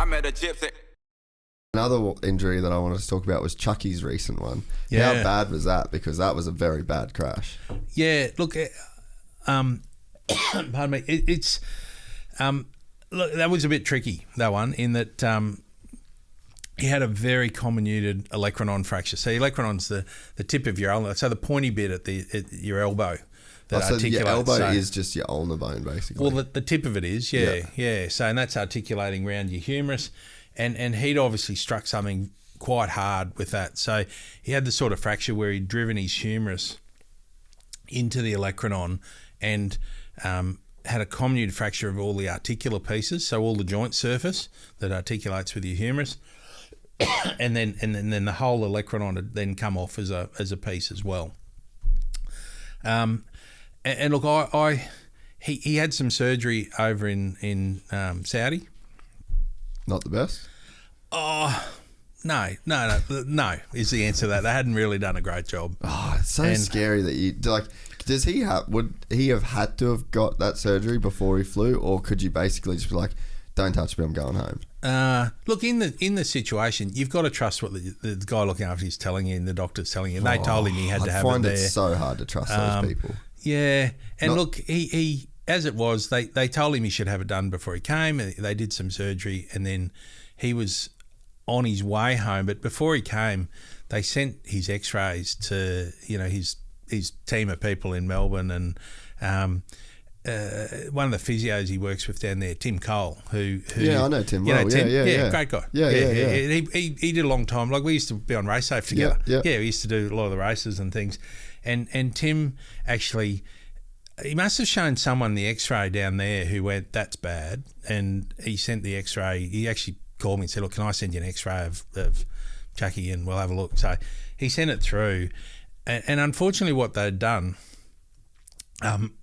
I met a gypsy. Another injury that I wanted to talk about was Chucky's recent one. Yeah. How bad was that? Because that was a very bad crash. Yeah, look, pardon me, it's look, that was a bit tricky, that one, in that he had a very comminuted olecranon fracture. So olecranon's the tip of your ulnar, so the pointy bit at your elbow that So articulates. your elbow So- is just your ulnar bone, basically. well, the tip of it is, yeah. So, and that's articulating around your humerus. And he'd obviously struck something quite hard with that. So he had the sort of fracture where he'd driven his humerus into the olecranon and had a comminuted fracture of all the articular pieces, so all the joint surface that articulates with your humerus. and then the whole olecranon had then come off as a piece as well. And look, he had some surgery over in Saudi. Not the best? Oh, no is the answer to that. They hadn't really done a great job. Oh, it's so scary that you like. Would he have had to have got that surgery before he flew, or could you basically just be like, "Don't touch me, I'm going home"? Look, in the situation, you've got to trust what the guy looking after you is telling you and the doctor's telling you. They told him he had to have it there. I find it so hard to trust those people. Yeah, and look, he as it was, they told him he should have it done before he came. They did some surgery, and then he was on his way home. But before he came, they sent his X-rays to his team of people in Melbourne, and one of the physios he works with down there, Tim Cole, who I know Tim well. Tim, yeah, great guy. Yeah. He did a long time. Like, we used to be on Racesafe together. Yeah. We used to do a lot of the races and things, and Tim actually. He must have shown someone the X-ray down there who went, "That's bad," and he sent the X-ray. He actually called me and said, "Look, can I send you an X-ray of Chucky and we'll have a look?" So he sent it through, and unfortunately, what they'd done,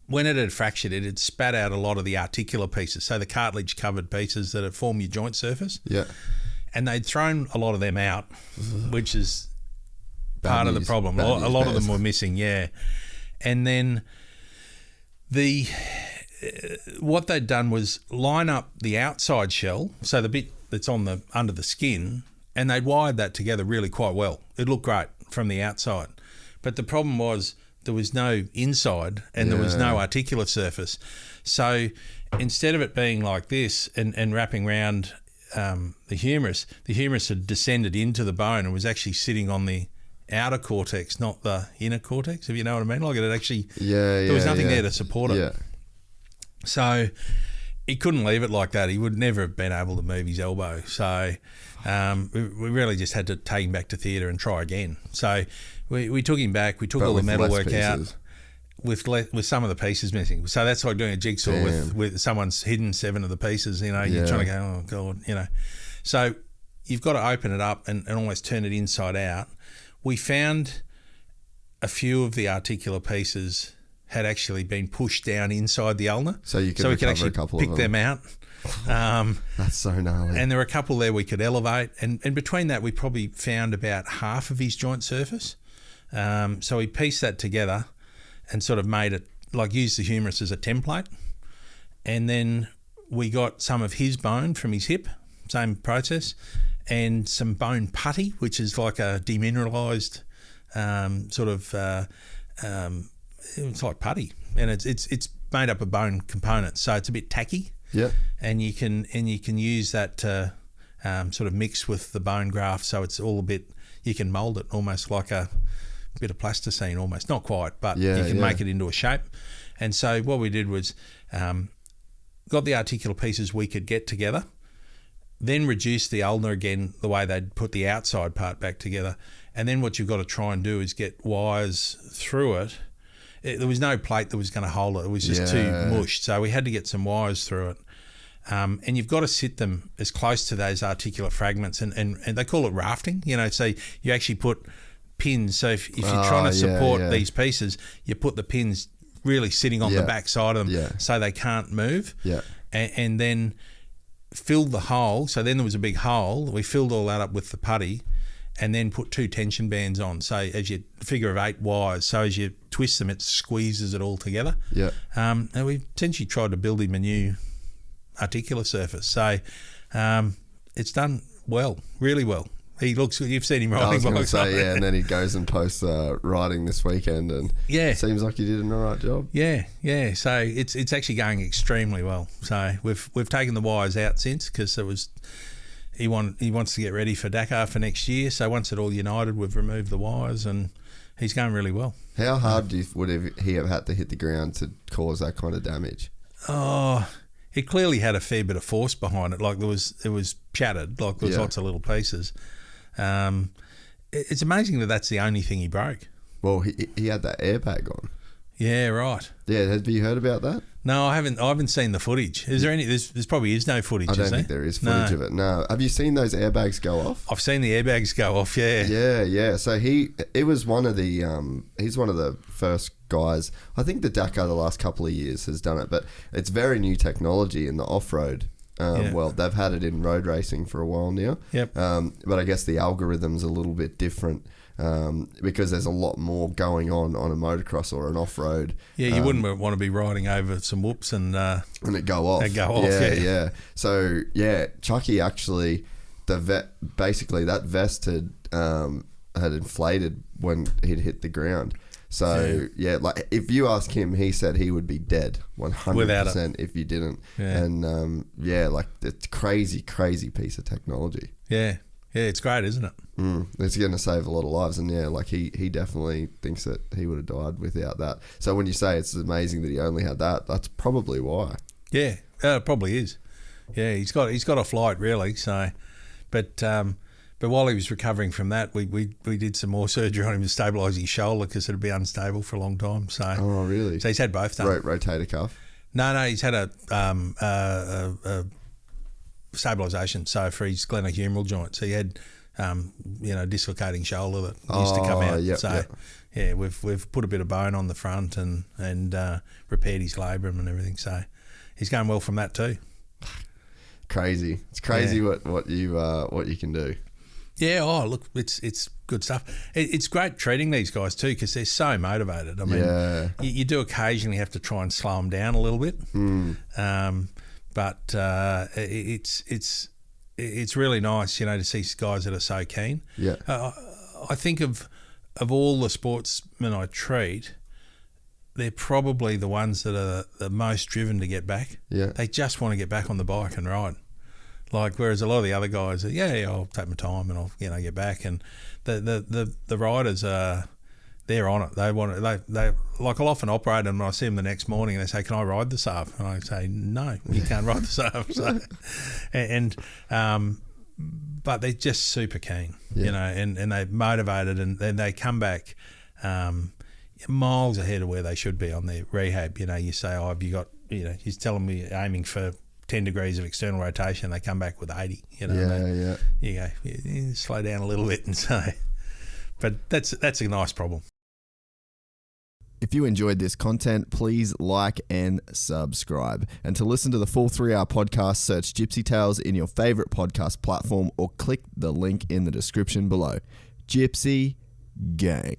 when it had fractured, it had spat out a lot of the articular pieces, so the cartilage-covered pieces that form your joint surface. Yeah, and they'd thrown a lot of them out, which is Bad part of news. the problem. Bad A news lot of bears. them were missing, and then. What they'd done was line up the outside shell, so the bit that's under the skin, and they'd wired that together really quite well. It looked great from the outside, but the problem was there was no inside and there was no articular surface. So instead of it being like this and wrapping around the humerus had descended into the bone and was actually sitting on the outer cortex, not the inner cortex, if you know what I mean. Like, it actually, there was nothing there to support it. Yeah. So he couldn't leave it like that. He would never have been able to move his elbow. So we really just had to take him back to theatre and try again. So we took him back. We took all the metalwork out with some of the pieces missing. So that's like doing a jigsaw with someone's hidden 7 of the pieces. You're trying to go, oh God, So you've got to open it up and almost turn it inside out. We found a few of the articular pieces had actually been pushed down inside the ulnar. So we could actually a couple pick of them out. That's so gnarly. And there were a couple there we could elevate. And between that, we probably found about half of his joint surface. So we pieced that together and sort of made it, like, used the humerus as a template. And then we got some of his bone from his hip, same process, and some bone putty, which is like a demineralised it's like putty, and it's made up of bone components, so it's a bit tacky. Yeah. And you can use that to sort of mix with the bone graft, so it's all a bit. You can mould it almost like a bit of plasticine, almost, not quite, but you can make it into a shape. And so what we did was got the articular pieces we could get together. Then reduce the ulnar again the way they'd put the outside part back together. And then what you've got to try and do is get wires through it. There was no plate that was going to hold it. It was just too mushed. So we had to get some wires through it. And you've got to sit them as close to those articular fragments. And they call it rafting. So you actually put pins. So if you're trying to support these pieces, you put the pins really sitting on the back side of them so they can't move. Yeah. And then filled the hole. So then there was a big hole. We filled all that up with the putty and then put 2 tension bands on. So as you figure of 8 wires, so as you twist them, it squeezes it all together. Yeah. And we essentially tried to build him a new articular surface. So it's done well, really well. He looks good. You've seen him I riding was going to bikes. say, yeah, and then he goes and posts riding this weekend, and seems like he did an all right job. Yeah. So it's actually going extremely well. So we've taken the wires out since, because he wants to get ready for Dakar for next year. So once it all united, we've removed the wires, and he's going really well. How hard would he have had to hit the ground to cause that kind of damage? Oh, it clearly had a fair bit of force behind it. Like it was shattered. Like there was lots of little pieces. It's amazing that that's the only thing he broke. Well, he had that airbag on. Yeah, right. Yeah, have you heard about that? No, I haven't seen the footage. Is there any? There's probably is no footage. I don't think there is footage of it. No. Have you seen those airbags go off? I've seen the airbags go off. Yeah. Yeah. So it was one of the he's one of the first guys. I think the Dakar the last couple of years has done it, but it's very new technology in the off-road. Well, they've had it in road racing for a while now. Yep. But I guess the algorithm's a little bit different. Because there's a lot more going on a motocross or an off-road. Yeah, you wouldn't want to be riding over some whoops and it go off. Yeah. So, Chucky actually, basically that vest had inflated when he'd hit the ground. So, like if you ask him, he said he would be dead 100% if you didn't. Yeah. And, like it's crazy piece of technology. Yeah. Yeah, it's great, isn't it? It's going to save a lot of lives, and like he definitely thinks that he would have died without that. So when you say it's amazing that he only had that, that's probably why. Yeah, it probably is. Yeah, he's got a flight really. So, but while he was recovering from that, we did some more surgery on him to stabilise his shoulder, because it'd be unstable for a long time. So, oh really? So he's had both done. Rotator cuff. No, he's had a stabilisation, so for his glenohumeral joint. So he had, dislocating shoulder that used to come out. We've put a bit of bone on the front and repaired his labrum and everything. So he's going well from that too. Crazy. It's crazy what you can do. Yeah. Oh, look, it's good stuff. It's great treating these guys too, because they're so motivated. I mean, you do occasionally have to try and slow them down a little bit. But it's really nice, to see guys that are so keen. Yeah. I think of all the sportsmen I treat, they're probably the ones that are the most driven to get back. Yeah. They just want to get back on the bike and ride. Like, whereas a lot of the other guys are, I'll take my time and I'll get back. And the riders are, they're on it. They want it. They like, I'll often operate them, and I see them the next morning and they say, "Can I ride this up?" And I say, "No, you can't ride this up." So, but they're just super keen, and they're motivated, and then they come back miles ahead of where they should be on their rehab. You say, "Oh, have you got?" You tell them you're aiming for 10 degrees of external rotation. They come back with 80. You go, you slow down a little bit and say, but that's a nice problem. If you enjoyed this content, please like and subscribe. And to listen to the full 3-hour podcast, search Gypsy Tales in your favourite podcast platform or click the link in the description below. Gypsy Gang.